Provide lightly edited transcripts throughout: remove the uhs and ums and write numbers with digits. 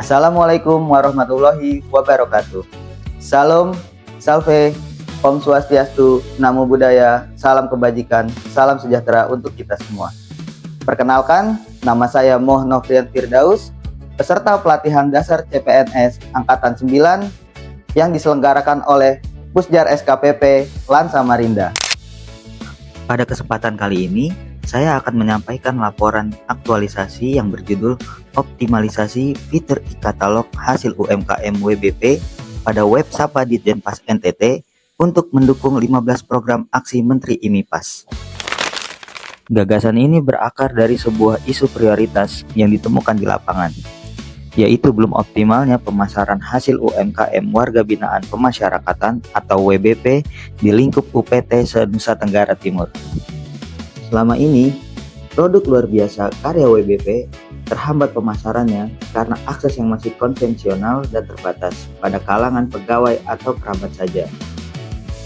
Assalamualaikum warahmatullahi wabarakatuh. Salam, salve, Om Swastiastu, Namo Buddhaya, salam kebajikan, salam sejahtera untuk kita semua. Perkenalkan, nama saya Moh Nofrian Firdaus, peserta pelatihan dasar CPNS Angkatan 9 yang diselenggarakan oleh Pusjar SKPP LAN Samarinda. Pada kesempatan kali ini, saya akan menyampaikan laporan aktualisasi yang berjudul Optimalisasi Fitur e-Katalog Hasil UMKM WBP pada web Sapa Ditjenpas NTT untuk mendukung 15 program aksi Menteri IMIPAS. Gagasan ini berakar dari sebuah isu prioritas yang ditemukan di lapangan, yaitu belum optimalnya pemasaran hasil UMKM Warga Binaan Pemasyarakatan atau WBP di lingkup UPT se-Nusa Tenggara Timur. Selama ini, produk luar biasa karya WBP terhambat pemasarannya karena akses yang masih konvensional dan terbatas pada kalangan pegawai atau kerabat saja,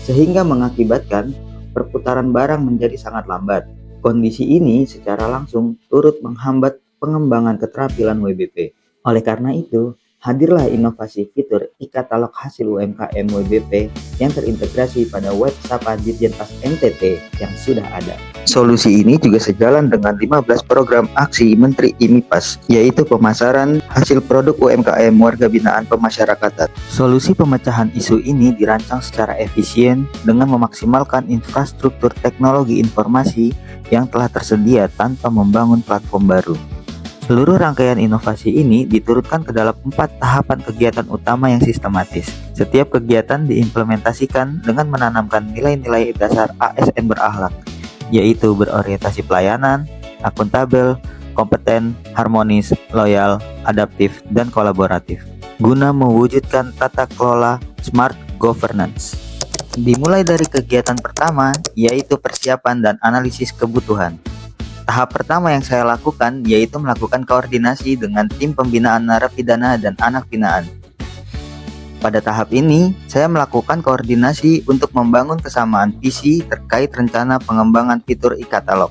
sehingga mengakibatkan perputaran barang menjadi sangat lambat. Kondisi ini secara langsung turut menghambat pengembangan keterampilan WBP. Oleh karena itu, hadirlah inovasi fitur e-Katalog hasil UMKM WBP yang terintegrasi pada web Sapa Ditjenpas NTT yang sudah ada. Solusi ini juga sejalan dengan 15 program aksi Menteri IMIPAS, yaitu pemasaran hasil produk UMKM Warga Binaan Pemasyarakatan. Solusi pemecahan isu ini dirancang secara efisien dengan memaksimalkan infrastruktur teknologi informasi yang telah tersedia tanpa membangun platform baru. Seluruh rangkaian inovasi ini diturutkan ke dalam 4 tahapan kegiatan utama yang sistematis. Setiap kegiatan diimplementasikan dengan menanamkan nilai-nilai dasar ASN berakhlak, yaitu berorientasi pelayanan, akuntabel, kompeten, harmonis, loyal, adaptif, dan kolaboratif, guna mewujudkan tata kelola smart governance. Dimulai dari kegiatan pertama, yaitu persiapan dan analisis kebutuhan. Tahap pertama yang saya lakukan yaitu melakukan koordinasi dengan tim pembinaan narapidana dan anak binaan. Pada tahap ini, saya melakukan koordinasi untuk membangun kesamaan visi terkait rencana pengembangan fitur e-Katalog.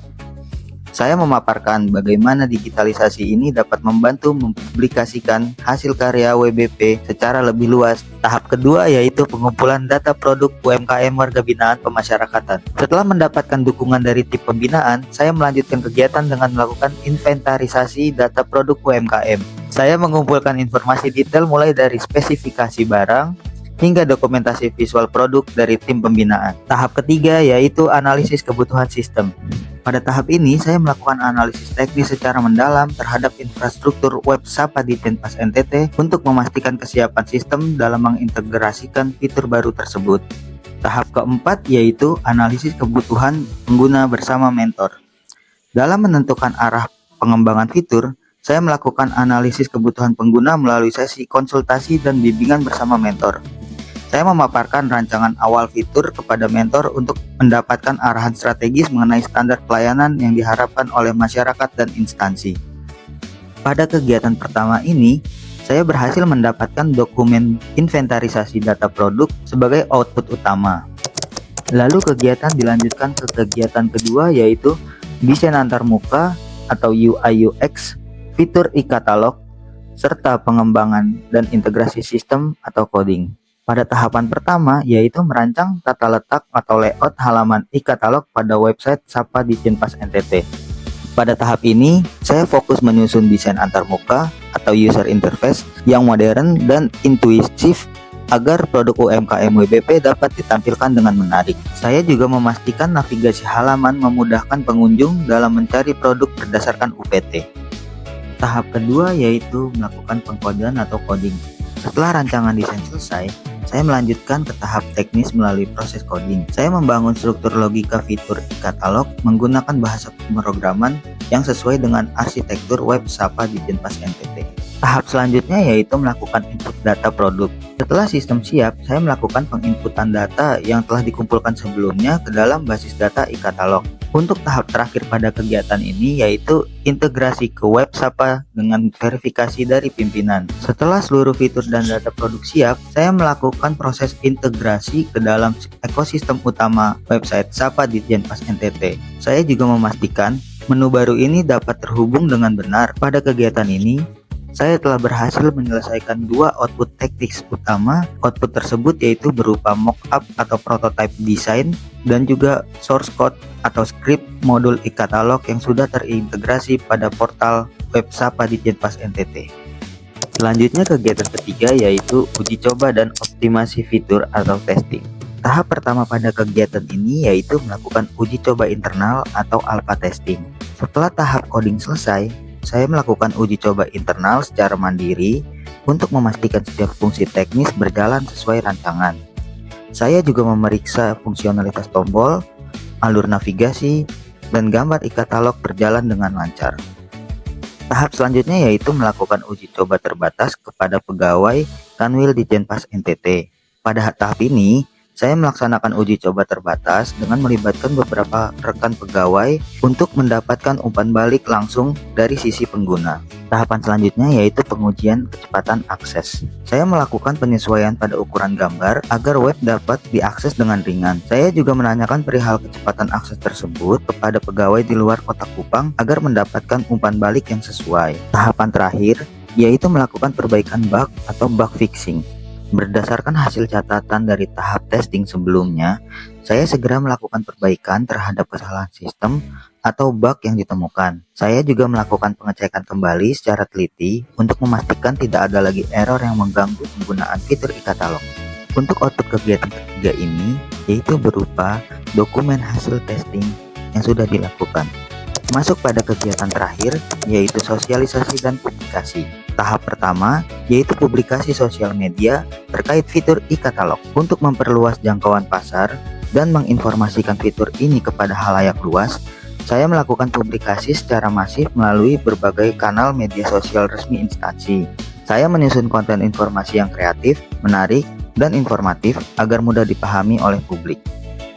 Saya memaparkan bagaimana digitalisasi ini dapat membantu mempublikasikan hasil karya WBP secara lebih luas. Tahap kedua yaitu pengumpulan data produk UMKM Warga Binaan Pemasyarakatan. Setelah mendapatkan dukungan dari tim pembinaan, saya melanjutkan kegiatan dengan melakukan inventarisasi data produk UMKM. Saya mengumpulkan informasi detail mulai dari spesifikasi barang hingga dokumentasi visual produk dari tim pembinaan. Tahap ketiga yaitu analisis kebutuhan sistem. Pada tahap ini, saya melakukan analisis teknis secara mendalam terhadap infrastruktur web Sapa Ditjenpas NTT untuk memastikan kesiapan sistem dalam mengintegrasikan fitur baru tersebut. Tahap keempat yaitu analisis kebutuhan pengguna bersama mentor. Dalam menentukan arah pengembangan fitur, saya melakukan analisis kebutuhan pengguna melalui sesi konsultasi dan bimbingan bersama mentor. Saya memaparkan rancangan awal fitur kepada mentor untuk mendapatkan arahan strategis mengenai standar pelayanan yang diharapkan oleh masyarakat dan instansi. Pada kegiatan pertama ini, saya berhasil mendapatkan dokumen inventarisasi data produk sebagai output utama. Lalu kegiatan dilanjutkan ke kegiatan kedua yaitu desain antarmuka atau UI UX, fitur e-Katalog, serta pengembangan dan integrasi sistem atau coding. Pada tahapan pertama yaitu merancang tata letak atau layout halaman e-Katalog pada website Sapa Ditjenpas NTT. Pada tahap ini, saya fokus menyusun desain antarmuka atau user interface yang modern dan intuitif agar produk UMKM WBP dapat ditampilkan dengan menarik. Saya juga memastikan navigasi halaman memudahkan pengunjung dalam mencari produk berdasarkan UPT. Tahap kedua yaitu melakukan pengkodean atau coding. Setelah rancangan desain selesai, saya melanjutkan ke tahap teknis melalui proses coding. Saya membangun struktur logika fitur e-Katalog menggunakan bahasa pemrograman yang sesuai dengan arsitektur web Sapa Ditjenpas NTT. Tahap selanjutnya yaitu melakukan input data produk. Setelah sistem siap, saya melakukan penginputan data yang telah dikumpulkan sebelumnya ke dalam basis data e-Katalog. Untuk tahap terakhir pada kegiatan ini yaitu integrasi ke web Sapa dengan verifikasi dari pimpinan. Setelah seluruh fitur dan data produk siap, saya melakukan proses integrasi ke dalam ekosistem utama website Sapa Ditjenpas NTT. Saya juga memastikan menu baru ini dapat terhubung dengan benar. Pada kegiatan ini, saya telah berhasil menyelesaikan dua output teknis utama. Output tersebut yaitu berupa mockup atau prototype desain dan juga source code atau script modul e-katalog yang sudah terintegrasi pada portal web SAPA Ditjen Pas NTT. Selanjutnya kegiatan ketiga yaitu uji coba dan optimasi fitur atau testing. Tahap pertama pada kegiatan ini yaitu melakukan uji coba internal atau alpha testing. Setelah tahap coding selesai, saya melakukan uji coba internal secara mandiri untuk memastikan setiap fungsi teknis berjalan sesuai rancangan. Saya juga memeriksa fungsionalitas tombol, alur navigasi, dan gambar e-katalog berjalan dengan lancar. Tahap selanjutnya yaitu melakukan uji coba terbatas kepada pegawai Kanwil Ditjen Pas NTT. Pada tahap ini, saya melaksanakan uji coba terbatas dengan melibatkan beberapa rekan pegawai untuk mendapatkan umpan balik langsung dari sisi pengguna. Tahapan selanjutnya yaitu pengujian kecepatan akses. Saya melakukan penyesuaian pada ukuran gambar agar web dapat diakses dengan ringan. Saya juga menanyakan perihal kecepatan akses tersebut kepada pegawai di luar kota Kupang agar mendapatkan umpan balik yang sesuai. Tahapan terakhir yaitu melakukan perbaikan bug atau bug fixing. Berdasarkan hasil catatan dari tahap testing sebelumnya, saya segera melakukan perbaikan terhadap kesalahan sistem atau bug yang ditemukan. Saya juga melakukan pengecekan kembali secara teliti untuk memastikan tidak ada lagi error yang mengganggu penggunaan fitur e-katalog. Untuk output kegiatan ketiga ini, yaitu berupa dokumen hasil testing yang sudah dilakukan. Masuk pada kegiatan terakhir, yaitu sosialisasi dan publikasi. Tahap pertama, yaitu publikasi sosial media terkait fitur e-katalog. Untuk memperluas jangkauan pasar dan menginformasikan fitur ini kepada halayak luas, saya melakukan publikasi secara masif melalui berbagai kanal media sosial resmi instansi. Saya menyusun konten informasi yang kreatif, menarik, dan informatif agar mudah dipahami oleh publik.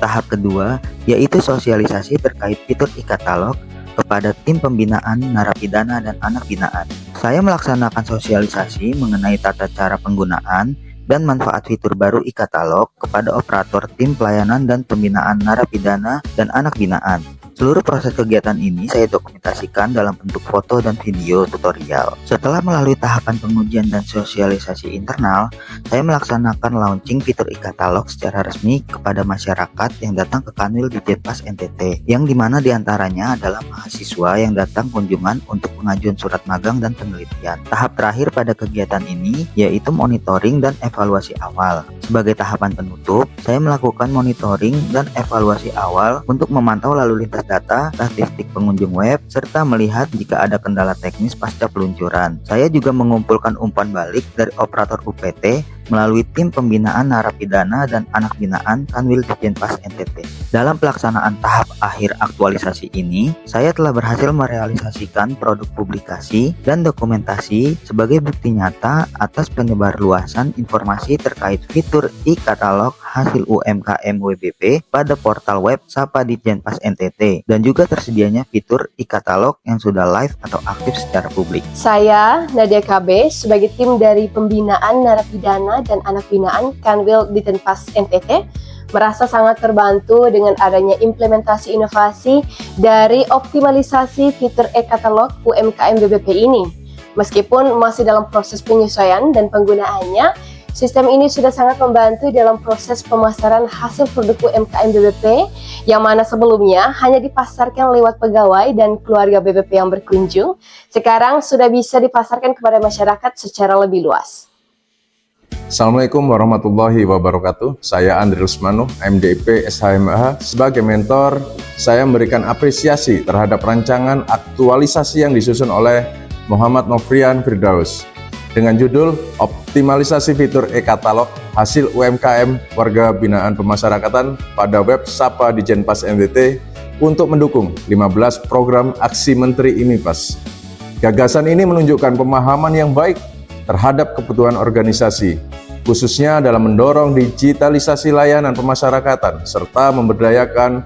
Tahap kedua, yaitu sosialisasi terkait fitur e-katalog kepada tim pembinaan narapidana dan anak binaan. Saya melaksanakan sosialisasi mengenai tata cara penggunaan dan manfaat fitur baru e-katalog kepada operator tim pelayanan dan pembinaan narapidana dan anak binaan. Seluruh proses kegiatan ini saya dokumentasikan dalam bentuk foto dan video tutorial. Setelah melalui tahapan pengujian dan sosialisasi internal, saya melaksanakan launching fitur e-katalog secara resmi kepada masyarakat yang datang ke Kanwil Ditjen Pas NTT, yang dimana diantaranya adalah mahasiswa yang datang kunjungan untuk pengajuan surat magang dan penelitian. Tahap terakhir pada kegiatan ini yaitu monitoring dan evaluasi awal. Sebagai tahapan penutup, saya melakukan monitoring dan evaluasi awal untuk memantau lalu lintas data, statistik pengunjung web, serta melihat jika ada kendala teknis pasca peluncuran. Saya juga mengumpulkan umpan balik dari operator UPT melalui tim pembinaan narapidana dan anak binaan Kanwil Ditjen Pas NTT. Dalam pelaksanaan tahap akhir aktualisasi ini, saya telah berhasil merealisasikan produk publikasi dan dokumentasi sebagai bukti nyata atas penyebarluasan informasi terkait fitur e-katalog hasil UMKM WBP pada portal web SAPA Ditjen Pas NTT, dan juga tersedianya fitur e-katalog yang sudah live atau aktif secara publik. Saya, Nadia KB, sebagai tim dari pembinaan narapidana dan anak binaan Kanwil Ditjen Pas NTT, merasa sangat terbantu dengan adanya implementasi inovasi dari optimalisasi fitur e-katalog UMKM WBP ini. Meskipun masih dalam proses penyesuaian dan penggunaannya, sistem ini sudah sangat membantu dalam proses pemasaran hasil produk UMKM BBP yang mana sebelumnya hanya dipasarkan lewat pegawai dan keluarga BBP yang berkunjung, sekarang sudah bisa dipasarkan kepada masyarakat secara lebih luas. Assalamualaikum warahmatullahi wabarakatuh. Saya Andri Rusmanu, MDIP SHMH. Sebagai mentor, saya memberikan apresiasi terhadap rancangan aktualisasi yang disusun oleh Muhammad Nofrian Firdaus dengan judul Optimalisasi Fitur e-katalog hasil UMKM Warga Binaan Pemasyarakatan pada web SAPA Ditjen Pas NTT untuk mendukung 15 program aksi Menteri IMIPAS. Gagasan ini menunjukkan pemahaman yang baik terhadap kebutuhan organisasi, khususnya dalam mendorong digitalisasi layanan pemasyarakatan serta memberdayakan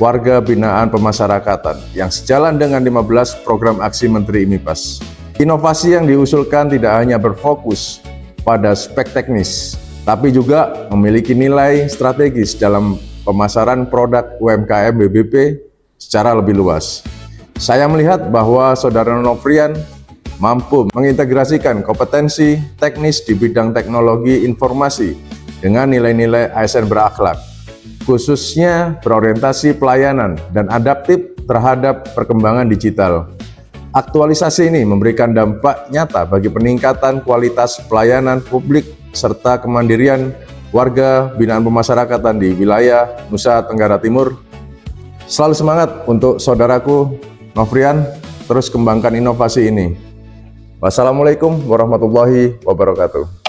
warga binaan pemasyarakatan yang sejalan dengan 15 program aksi Menteri IMIPAS. Inovasi yang diusulkan tidak hanya berfokus pada spek teknis, tapi juga memiliki nilai strategis dalam pemasaran produk UMKM BBP secara lebih luas. Saya melihat bahwa Saudara Nofrian mampu mengintegrasikan kompetensi teknis di bidang teknologi informasi dengan nilai-nilai ASN berakhlak, khususnya berorientasi pelayanan dan adaptif terhadap perkembangan digital. Aktualisasi ini memberikan dampak nyata bagi peningkatan kualitas pelayanan publik serta kemandirian warga binaan pemasyarakatan di wilayah Nusa Tenggara Timur. Selalu semangat untuk saudaraku Nofrian, terus kembangkan inovasi ini. Wassalamualaikum warahmatullahi wabarakatuh.